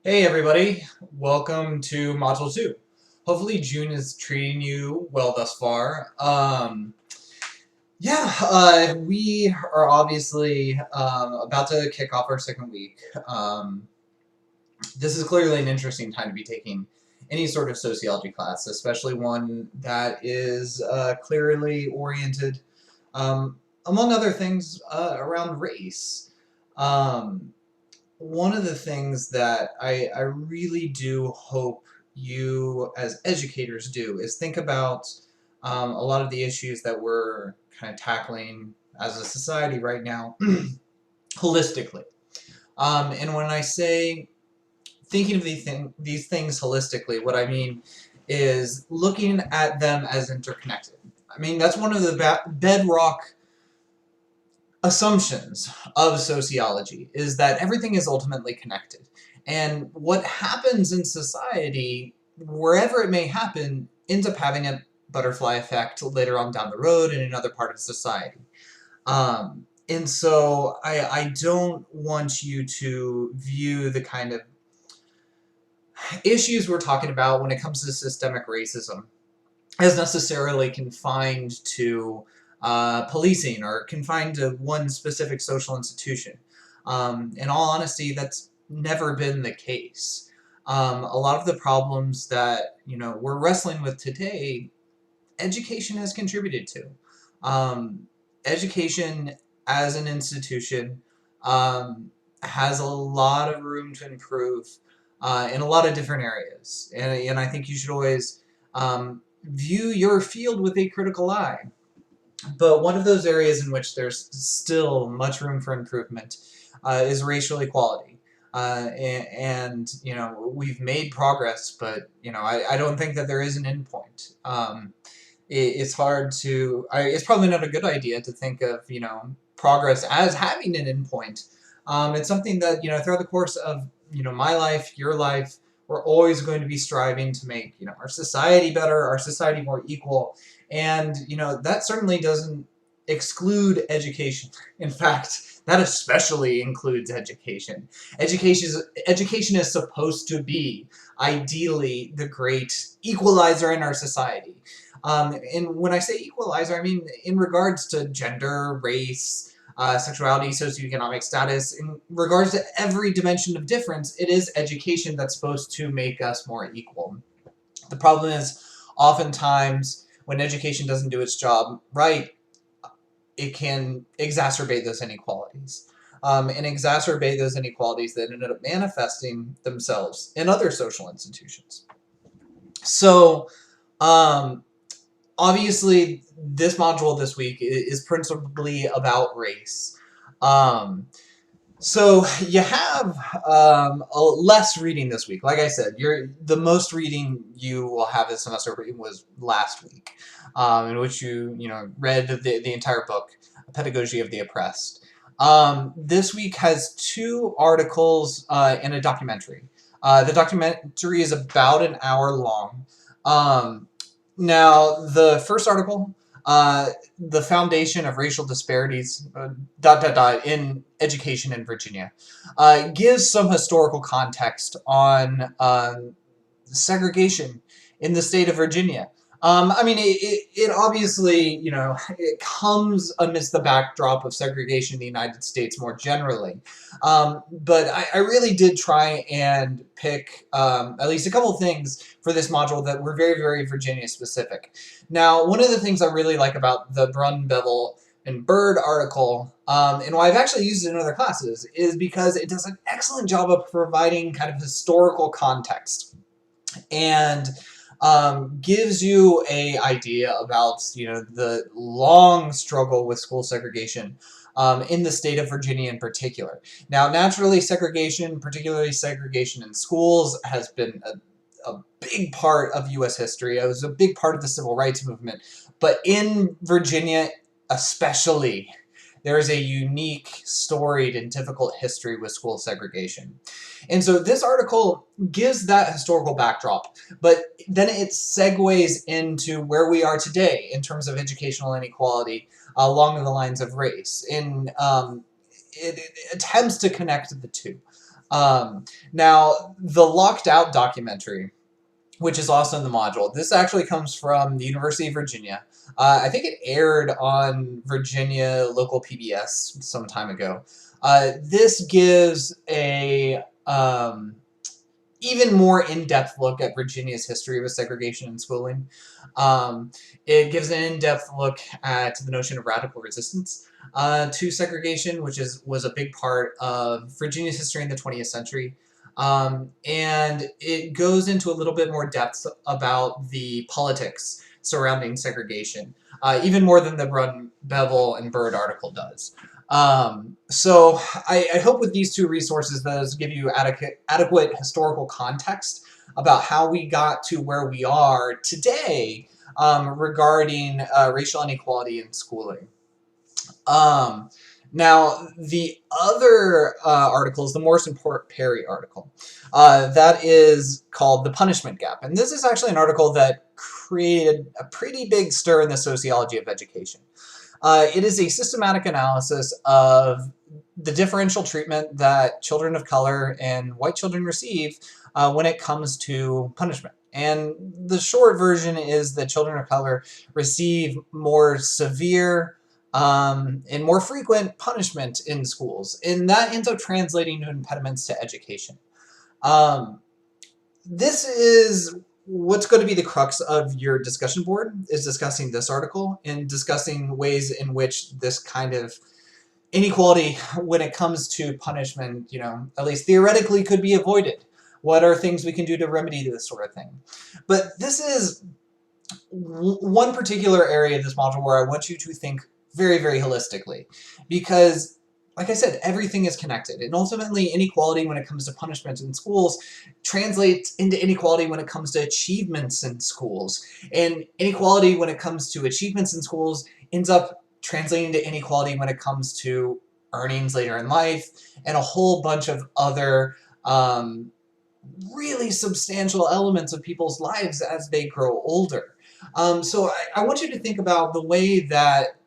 Hey everybody, welcome to Module 2. Hopefully June is treating you well thus far. We are obviously about to kick off our second week. This is clearly an interesting time to be taking any sort of sociology class, especially one that is clearly oriented, um, among other things, around race. Um, One of the things that I really do hope you as educators do is think about a lot of the issues that we're kind of tackling as a society right now holistically. And when I say thinking of these things holistically, what I mean is looking at them as interconnected. I mean, that's one of the bedrock assumptions of sociology is that everything is ultimately connected. And what happens in society, wherever it may happen, ends up having a butterfly effect later on down the road in another part of society. And so I don't want you to view the kind of issues we're talking about when it comes to systemic racism as necessarily confined to policing or confined to one specific social institution. In all honesty, that's never been the case. A lot of the problems that we're wrestling with today, education has contributed to. Education as an institution has a lot of room to improve in a lot of different areas, and I think you should always view your field with a critical eye. But one of those areas in which there's still much room for improvement is racial equality. And we've made progress, but I don't think that there is an endpoint. It's hard to. It's probably not a good idea to think of progress as having an endpoint. It's something that throughout the course of my life, your life, we're always going to be striving to make our society better, our society more equal, and that certainly doesn't exclude education. In fact, that especially includes education. Education is supposed to be ideally the great equalizer in our society. And when I say equalizer, I mean in regards to gender, race, sexuality, socioeconomic status, in regards to every dimension of difference, it is education that's supposed to make us more equal. The problem is, oftentimes, when education doesn't do its job right, it can exacerbate those inequalities. And exacerbate those inequalities that end up manifesting themselves in other social institutions. So, obviously, this module this week is principally about race. So you have less reading this week. Like I said, the most reading you will have this semester was last week, in which you read the entire book, Pedagogy of the Oppressed. This week has 2 articles and a documentary. The documentary is about an hour long. Now, the first article, the foundation of racial disparities, in education in Virginia, gives some historical context on segregation in the state of Virginia. I mean, it obviously, it comes amidst the backdrop of segregation in the United States more generally. But I really did try and pick at least a couple of things for this module that were very, very Virginia specific. Now, one of the things I really like about the Brun, Bevel, and Bird article, and why I've actually used it in other classes, is because it does an excellent job of providing kind of historical context and gives you a idea about the long struggle with school segregation in the state of Virginia in particular. Now, naturally, segregation, particularly segregation in schools, has been a big part of U.S. history. It was a big part of the civil rights movement. But in Virginia especially, there is a unique, storied, and difficult history with school segregation. And so this article gives that historical backdrop, but then it segues into where we are today in terms of educational inequality along the lines of race. And it attempts to connect the two. Now, the Locked Out documentary, which is also in the module, this actually comes from the University of Virginia. I think it aired on Virginia local PBS some time ago. This gives a even more in-depth look at Virginia's history with segregation in schooling. It gives an in-depth look at the notion of radical resistance to segregation, which was a big part of Virginia's history in the 20th century. And it goes into a little bit more depth about the politics surrounding segregation, even more than the Brun, Bevel, and Bird article does. So I hope with these two resources, those give you adequate historical context about how we got to where we are today regarding racial inequality in schooling. Now, the other article is the Morrison Perry article. That is called The Punishment Gap. And this is actually an article that created a pretty big stir in the sociology of education. It is a systematic analysis of the differential treatment that children of color and white children receive when it comes to punishment. And the short version is that children of color receive more severe and more frequent punishment in schools, and that ends up translating to impediments to education. This is what's going to be the crux of your discussion board, is discussing this article and discussing ways in which this kind of inequality when it comes to punishment, at least theoretically could be avoided. What are things we can do to remedy this sort of thing? But this is one particular area of this module where I want you to think very, very holistically, because like I said, everything is connected, and ultimately inequality when it comes to punishment in schools translates into inequality when it comes to achievements in schools, and inequality when it comes to achievements in schools ends up translating to inequality when it comes to earnings later in life, and a whole bunch of other really substantial elements of people's lives as they grow older. So I want you to think about the way that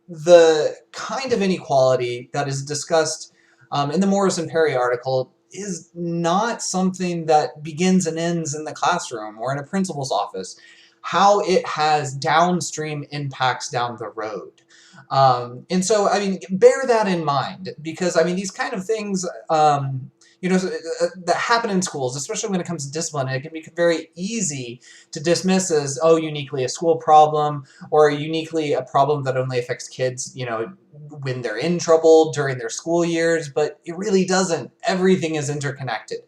the kind of inequality that is discussed in the Morrison Perry article is not something that begins and ends in the classroom or in a principal's office. How it has downstream impacts down the road. And so, bear that in mind, because, these kind of things, that happen in schools, especially when it comes to discipline, it can be very easy to dismiss as, uniquely a school problem, or uniquely a problem that only affects kids, when they're in trouble during their school years, but it really doesn't. Everything is interconnected.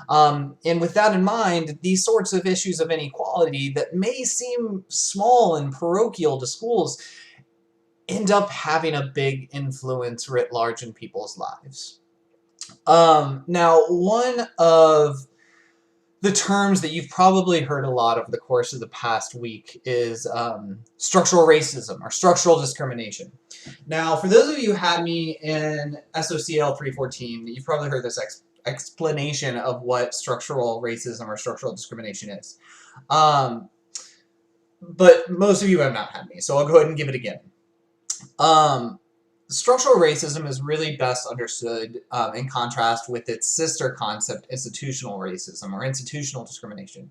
And with that in mind, these sorts of issues of inequality that may seem small and parochial to schools end up having a big influence writ large in people's lives. Now, one of the terms that you've probably heard a lot over the course of the past week is structural racism or structural discrimination. Now, for those of you who had me in SOCL 314, you've probably heard this explanation of what structural racism or structural discrimination is. But most of you have not had me, so I'll go ahead and give it again. Structural racism is really best understood in contrast with its sister concept, institutional racism or institutional discrimination.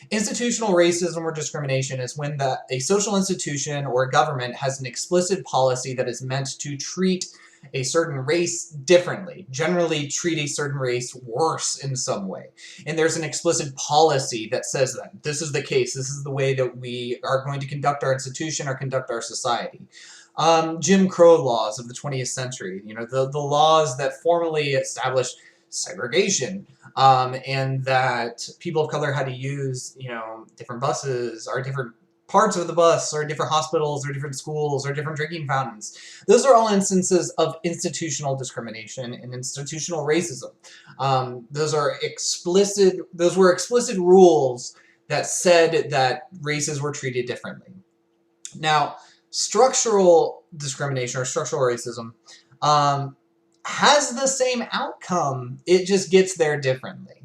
Institutional racism or discrimination is when a social institution or government has an explicit policy that is meant to treat a certain race differently, generally treat a certain race worse in some way. And there's an explicit policy that says that this is the case, this is the way that we are going to conduct our institution or conduct our society. Jim Crow laws of the 20th century, the laws that formally established segregation, and that people of color had to use, different buses or different parts of the bus or different hospitals or different schools or different drinking fountains. Those are all instances of institutional discrimination and institutional racism. Those were explicit rules that said that races were treated differently. Now, structural discrimination or structural racism has the same outcome, it just gets there differently.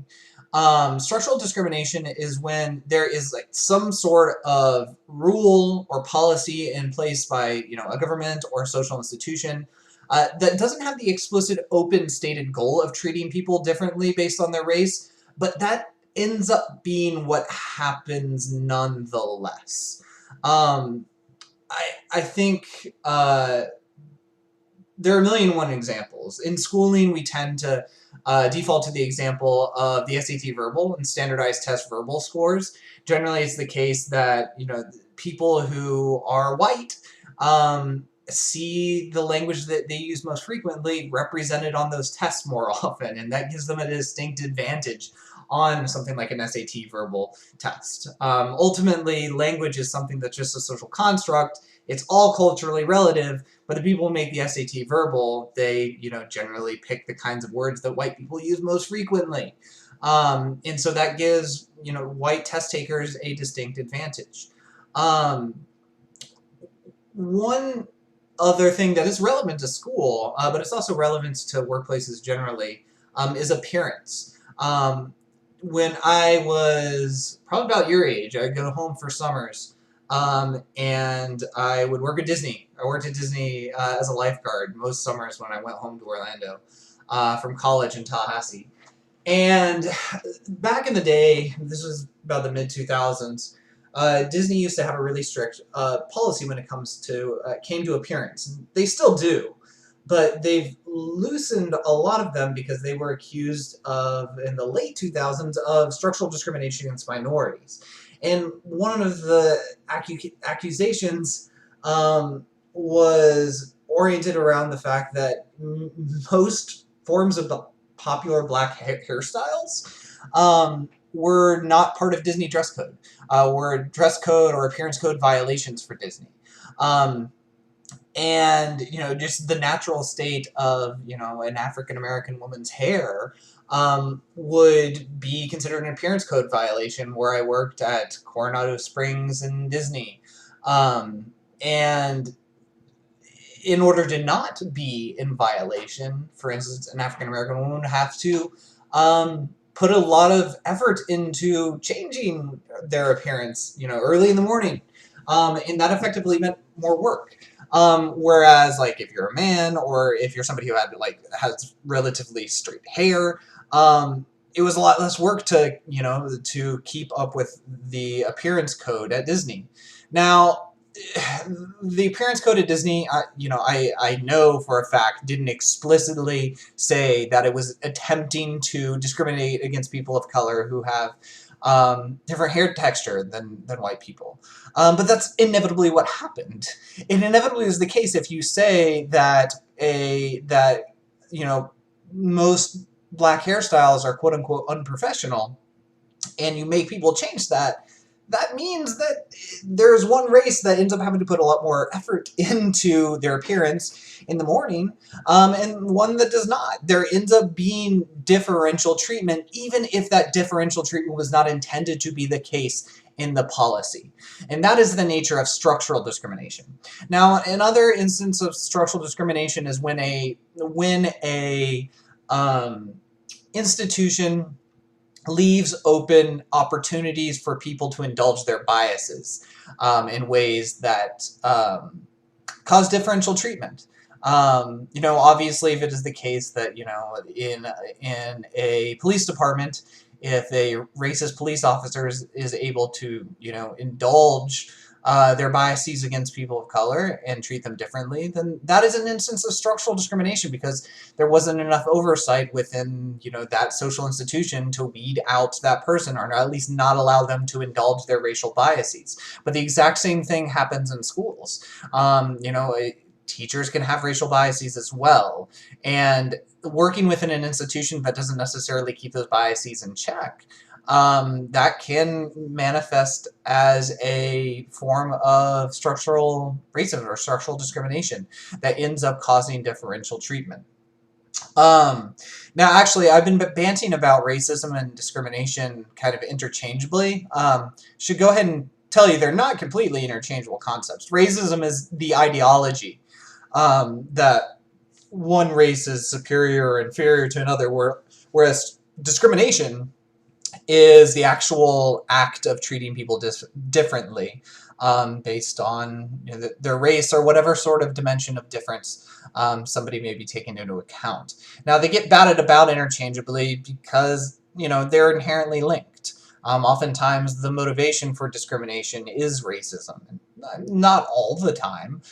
Structural discrimination is when there is some sort of rule or policy in place by a government or a social institution that doesn't have the explicit, open, stated goal of treating people differently based on their race, but that ends up being what happens nonetheless. Um, I think there are a million and one examples. In schooling, we tend to default to the example of the SAT verbal and standardized test verbal scores. Generally, it's the case that, people who are white see the language that they use most frequently represented on those tests more often, and that gives them a distinct advantage on something like an SAT verbal test. Ultimately, language is something that's just a social construct. It's all culturally relative, but the people who make the SAT verbal, they, generally pick the kinds of words that white people use most frequently. And so that gives, white test takers a distinct advantage. One other thing that is relevant to school, but it's also relevant to workplaces generally, is appearance. When I was probably about your age, I'd go home for summers, and I would work at Disney. I worked at Disney as a lifeguard most summers when I went home to Orlando from college in Tallahassee. And back in the day, this was about the mid-2000s, Disney used to have a really strict policy when it came to appearance. They still do, but they've loosened a lot of them because they were accused of, in the late 2000s, of structural discrimination against minorities. And one of the accusations was oriented around the fact that most forms of the popular black hairstyles were not part of Disney dress code, were dress code or appearance code violations for Disney. And, just the natural state of, an African-American woman's hair would be considered an appearance code violation where I worked at Coronado Springs and Disney. And in order to not be in violation, for instance, an African-American woman would have to put a lot of effort into changing their appearance, early in the morning. And that effectively meant more work. Whereas, like, if you're a man or if you're somebody who has relatively straight hair, it was a lot less work to keep up with the appearance code at Disney. Now, the appearance code at Disney, I know for a fact, didn't explicitly say that it was attempting to discriminate against people of color who have different hair texture than white people. But that's inevitably what happened. It inevitably is the case if you say that most black hairstyles are quote unquote unprofessional, and you make people change that. That means that there's one race that ends up having to put a lot more effort into their appearance in the morning, and one that does not. There ends up being differential treatment, even if that differential treatment was not intended to be the case in the policy. And that is the nature of structural discrimination. Now, another instance of structural discrimination is when a institution leaves open opportunities for people to indulge their biases in ways that cause differential treatment. Obviously, if it is the case that, in a police department, if a racist police officer is able to, indulge their biases against people of color and treat them differently, then that is an instance of structural discrimination because there wasn't enough oversight within, that social institution to weed out that person or at least not allow them to indulge their racial biases. But the exact same thing happens in schools. Teachers can have racial biases as well. And working within an institution that doesn't necessarily keep those biases in check, that can manifest as a form of structural racism or structural discrimination that ends up causing differential treatment. Now, actually, I've been banting about racism and discrimination kind of interchangeably. Should go ahead and tell you they're not completely interchangeable concepts. Racism is the ideology that one race is superior or inferior to another, whereas discrimination is the actual act of treating people differently based on their race or whatever sort of dimension of difference somebody may be taken into account. Now, they get batted about interchangeably because, they're inherently linked. Oftentimes, the motivation for discrimination is racism. Not all the time.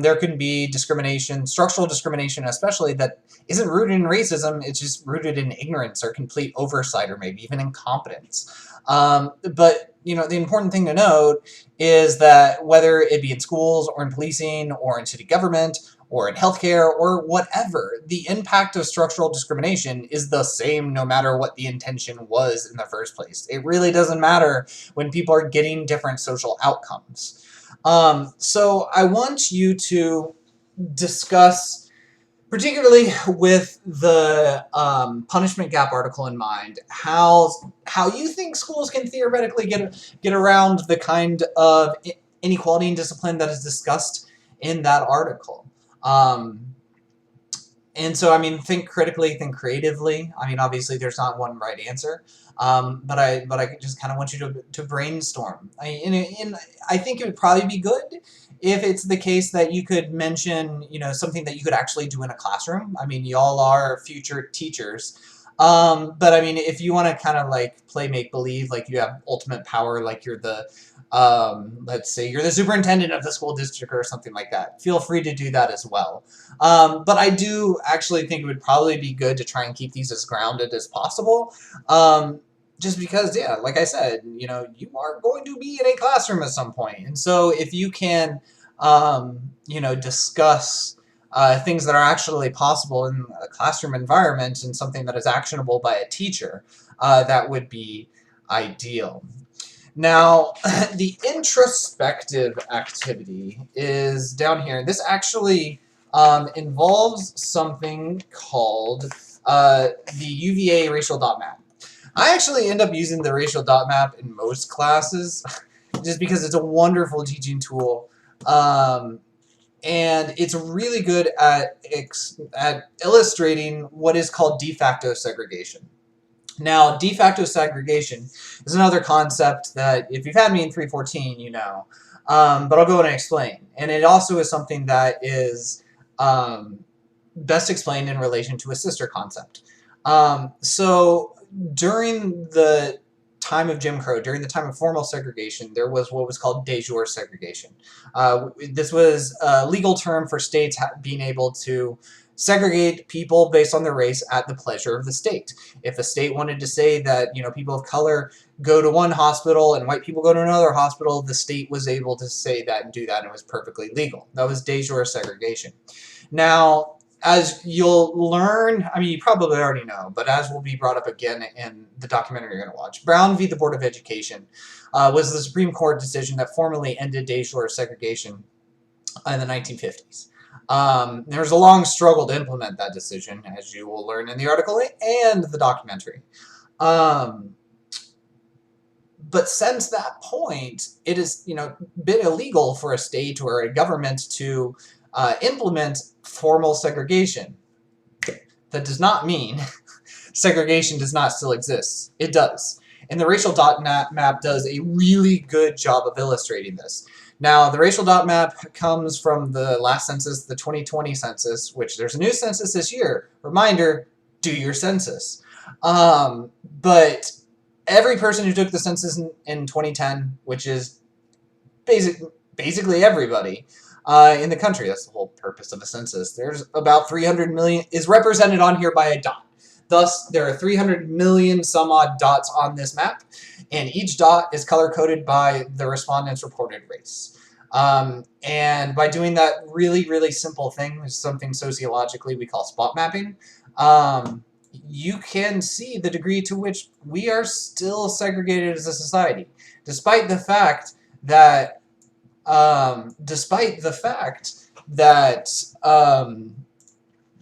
There can be discrimination, structural discrimination especially, that isn't rooted in racism, it's just rooted in ignorance or complete oversight or maybe even incompetence. But, the important thing to note is that whether it be in schools or in policing or in city government or in healthcare or whatever, the impact of structural discrimination is the same no matter what the intention was in the first place. It really doesn't matter when people are getting different social outcomes. So I want you to discuss, particularly with the punishment gap article in mind, how you think schools can theoretically get around the kind of inequality and discipline that is discussed in that article. And so, think critically, think creatively. Obviously, there's not one right answer, but I just kind of want you to brainstorm. I think it would probably be good if it's the case that you could mention, something that you could actually do in a classroom. Y'all are future teachers. But if you want to kind of like play make-believe, like you have ultimate power, like you're the, let's say you're the superintendent of the school district or something like that, feel free to do that as well. But I do actually think it would probably be good to try and keep these as grounded as possible. Just because, yeah, like I said, you are going to be in a classroom at some point. And so if you can, discuss things that are actually possible in a classroom environment and something that is actionable by a teacher, that would be ideal. Now, the introspective activity is down here. This actually involves something called the UVA racial dot map. I actually end up using the racial dot map in most classes just because it's a wonderful teaching tool. And it's really good at illustrating what is called de facto segregation. Now, de facto segregation is another concept that if you've had me in 314, you know. But I'll go and explain. And it also is something that is best explained in relation to a sister concept. So during the time of Jim Crow, during the time of formal segregation, there was what was called de jure segregation. This was a legal term for states being able to segregate people based on their race at the pleasure of the state. If a state wanted to say that, people of color go to one hospital and white people go to another hospital, the state was able to say that and do that, and it was perfectly legal. That was de jure segregation. Now, as you'll learn, you probably already know, but as will be brought up again in the documentary you're going to watch, Brown v. the Board of Education was the Supreme Court decision that formally ended de jure segregation in the 1950s. There's a long struggle to implement that decision, as you will learn in the article and the documentary. But since that point, it has, been illegal for a state or a government to implement formal segregation. That does not mean segregation does not still exist. It does. And the racial dot map does a really good job of illustrating this. Now, the racial dot map comes from the last census, the 2020 census, which there's a new census this year. Reminder, do your census. But every person who took the census in 2010, which is basically everybody in the country, that's the whole purpose of a census, there's about 300 million, is represented on here by a dot. Thus, there are 300 million some odd dots on this map, and each dot is color-coded by the respondent's reported race. And by doing that really, really simple thing, something sociologically we call spot mapping, you can see the degree to which we are still segregated as a society, despite the fact that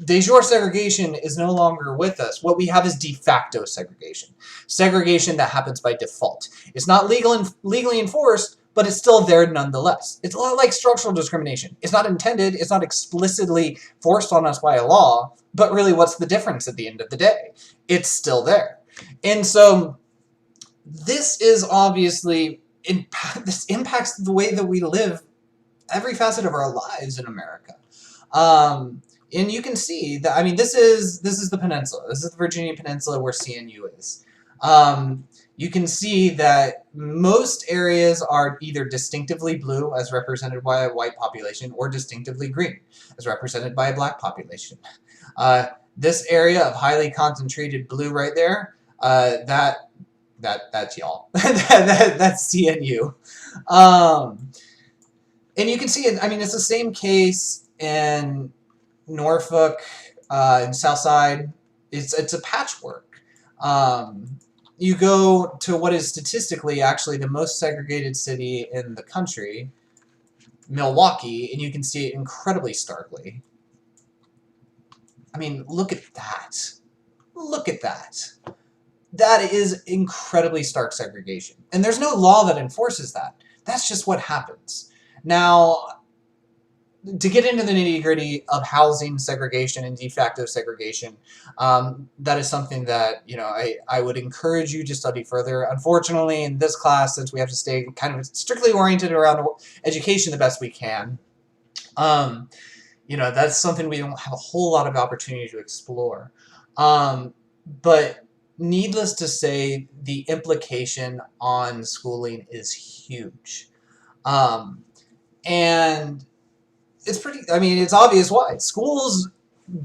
de jure segregation is no longer with us. What we have is de facto segregation. Segregation that happens by default. It's not legally enforced, but it's still there nonetheless. It's a lot like structural discrimination. It's not intended, it's not explicitly forced on us by a law, but really what's the difference at the end of the day? It's still there. And so this is obviously, this impacts the way that we live every facet of our lives in America. And you can see that, I mean, this is the peninsula. This is the Virginia Peninsula where CNU is. You can see that most areas are either distinctively blue, as represented by a white population, or distinctively green, as represented by a black population. This area of highly concentrated blue right there, that's y'all. That's CNU. And you can see it, I mean, it's the same case in Norfolk, in Southside. It's a patchwork. You go to what is statistically actually the most segregated city in the country, Milwaukee, and you can see it incredibly starkly. I mean, look at that. Look at that. That is incredibly stark segregation. And there's no law that enforces that. That's just what happens. Now, to get into the nitty-gritty of housing segregation and de facto segregation, that is something that, you know, I would encourage you to study further. Unfortunately, in this class, since we have to stay kind of strictly oriented around education the best we can, you know, that's something we don't have a whole lot of opportunity to explore. But needless to say, the implication on schooling is huge. And it's pretty, I mean, it's obvious why. Schools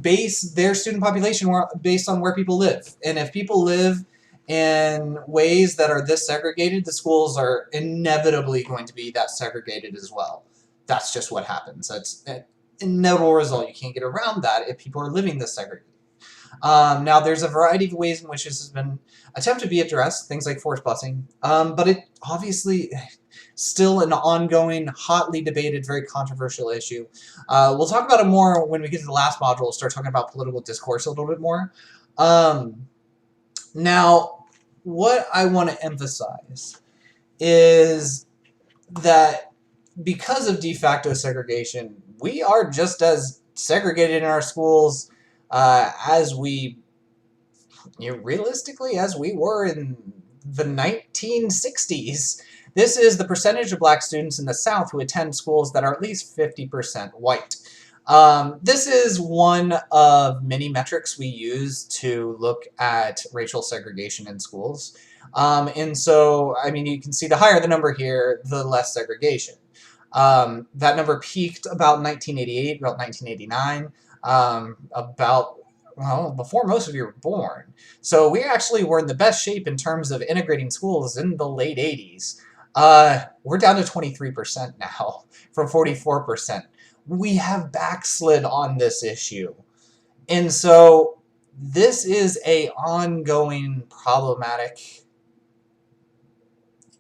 base their student population based on where people live. And if people live in ways that are this segregated, the schools are inevitably going to be that segregated as well. That's just what happens. That's an inevitable result. You can't get around that if people are living this segregated. Now, there's a variety of ways in which this has been attempted to be addressed, things like forced busing, but it obviously still an ongoing, hotly debated, very controversial issue. We'll talk about it more when we get to the last module. We'll start talking about political discourse a little bit more. Now, what I want to emphasize is that because of de facto segregation, we are just as segregated in our schools as we, you know, realistically, as we were in the 1960s. This is the percentage of black students in the South who attend schools that are at least 50% white. This is one of many metrics we use to look at racial segregation in schools. And so, I mean, you can see the higher the number here, the less segregation. That number peaked about 1988, about 1989, well, before most of you were born. So we actually were in the best shape in terms of integrating schools in the late 80s. We're down to 23% now from 44%. We have backslid on this issue. And so this is a ongoing problematic,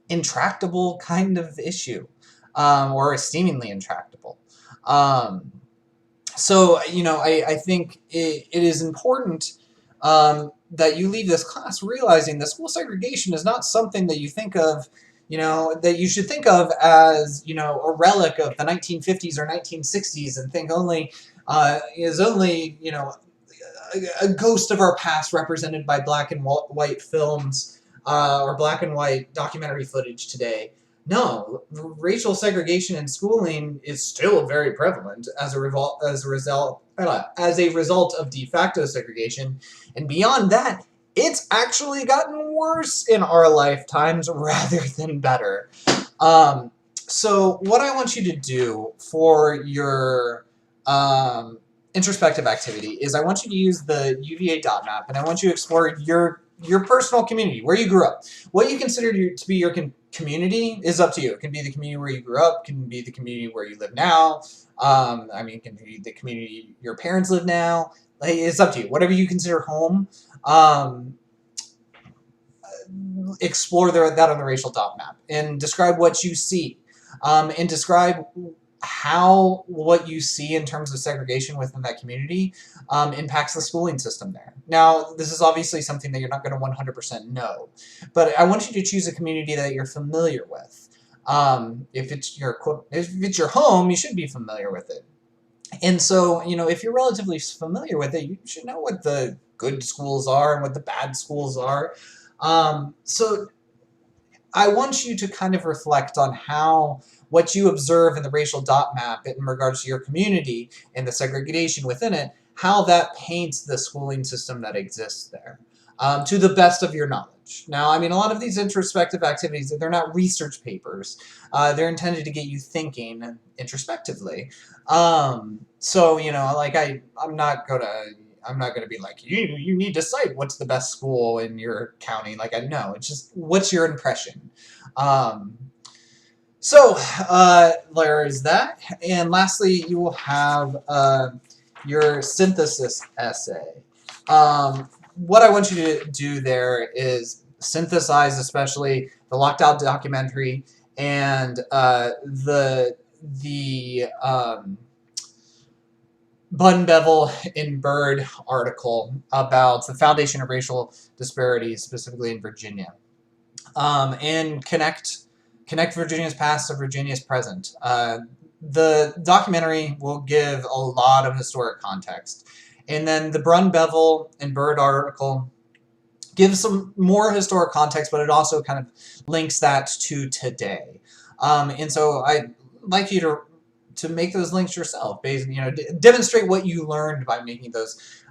intractable kind of issue, or seemingly intractable. So, you know, I think it is important that you leave this class realizing that school segregation is not something that you think of, you know, that you should think of as, you know, a relic of the 1950s or 1960s and think only, is only, you know, a ghost of our past represented by black and white films or black and white documentary footage today. No, racial segregation in schooling is still very prevalent as a result of de facto segregation, and beyond that, it's actually gotten worse in our lifetimes rather than better. So what I want you to do for your introspective activity is I want you to use the UVA dot map, and I want you to explore your personal community, where you grew up. What you consider to be your community is up to you. It can be the community where you grew up, it can be the community where you live now, I mean, it can be the community your parents live now. Like, it's up to you. Whatever you consider home, explore that on the racial dot map and describe what you see, and describe how what you see in terms of segregation within that community impacts the schooling system there. Now, this is obviously something that you're not going to 100% know, but I want you to choose a community that you're familiar with. If it's your home, you should be familiar with it. And so, you know, if you're relatively familiar with it, you should know what the good schools are and what the bad schools are. So I want you to kind of reflect on how what you observe in the racial dot map in regards to your community and the segregation within it, how that paints the schooling system that exists there, to the best of your knowledge. Now, I mean, a lot of these introspective activities, they're not research papers. They're intended to get you thinking introspectively. So, you know, like I'm not gonna be like, you need to cite what's the best school in your county. Like, I know, it's just what's your impression. Um, there is that, and lastly, you will have your synthesis essay. What I want you to do there is synthesize, especially the Locked Out documentary and the Bun Bevel and Bird article about the foundation of racial disparities, specifically in Virginia, and connect Virginia's past to Virginia's present. The documentary will give a lot of historic context, and then the Bun Bevel and Bird article gives some more historic context, but it also kind of links that to today. And so I'd like you to make those links yourself, demonstrate what you learned by making those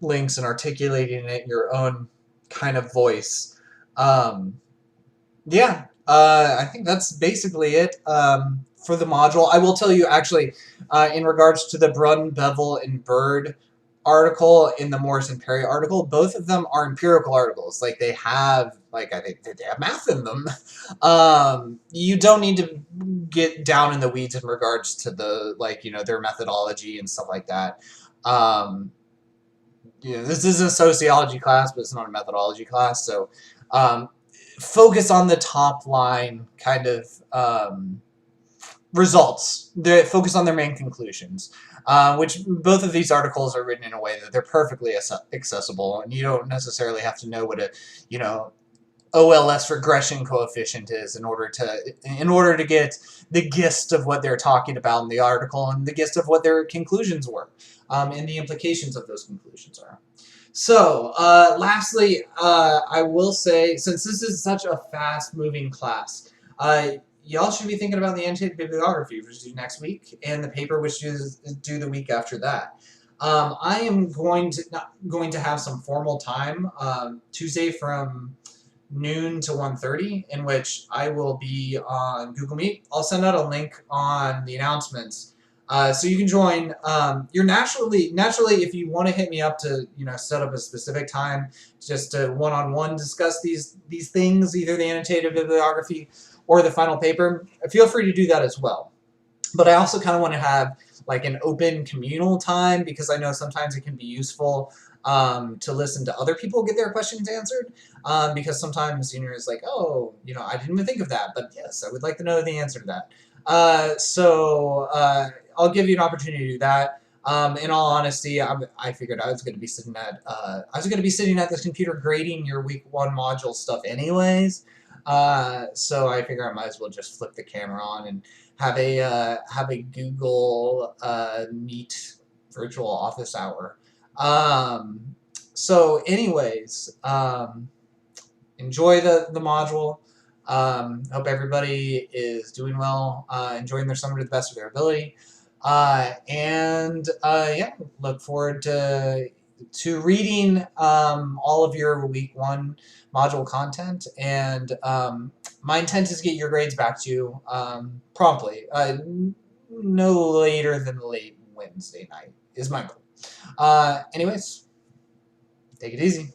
links and articulating it in your own kind of voice. Yeah, I think that's basically it for the module. I will tell you, actually, in regards to the Bun Bevel and Bird article in the Morrison Perry article, both of them are empirical articles. Like, they have, like, I think they have math in them. You don't need to get down in the weeds in regards to the, like, you know, their methodology and stuff like that. You know, this is a sociology class, but it's not a methodology class, so focus on the top line kind of results. Focus on their main conclusions, which both of these articles are written in a way that they're perfectly accessible, and you don't necessarily have to know what a, you know, OLS regression coefficient is in order to get the gist of what they're talking about in the article and the gist of what their conclusions were, and the implications of those conclusions are. So, lastly, I will say, since this is such a fast-moving class, y'all should be thinking about the annotated bibliography, which is due next week, and the paper, which is due the week after that. I am going to have some formal time Tuesday from noon to 1:30, in which I will be on Google Meet. I'll send out a link on the announcements. So you can join. You're naturally, if you want to hit me up to, you know, set up a specific time, just to one-on-one discuss these things, either the annotated bibliography or the final paper, feel free to do that as well. But I also kind of want to have like an open communal time, because I know sometimes it can be useful to listen to other people get their questions answered, because sometimes, you know, it's like, oh, you know, I didn't even think of that, but yes, I would like to know the answer to that. So I'll give you an opportunity to do that. In all honesty, I figured I was going to be sitting at this computer grading your week 1 module stuff anyways. So I figure I might as well just flip the camera on and have a Google Meet virtual office hour. So anyways, enjoy the module. Hope everybody is doing well, enjoying their summer to the best of their ability. Yeah, look forward to reading all of your week 1 module content, and my intent is to get your grades back to you promptly, no later than late Wednesday night is my goal. Anyways, take it easy.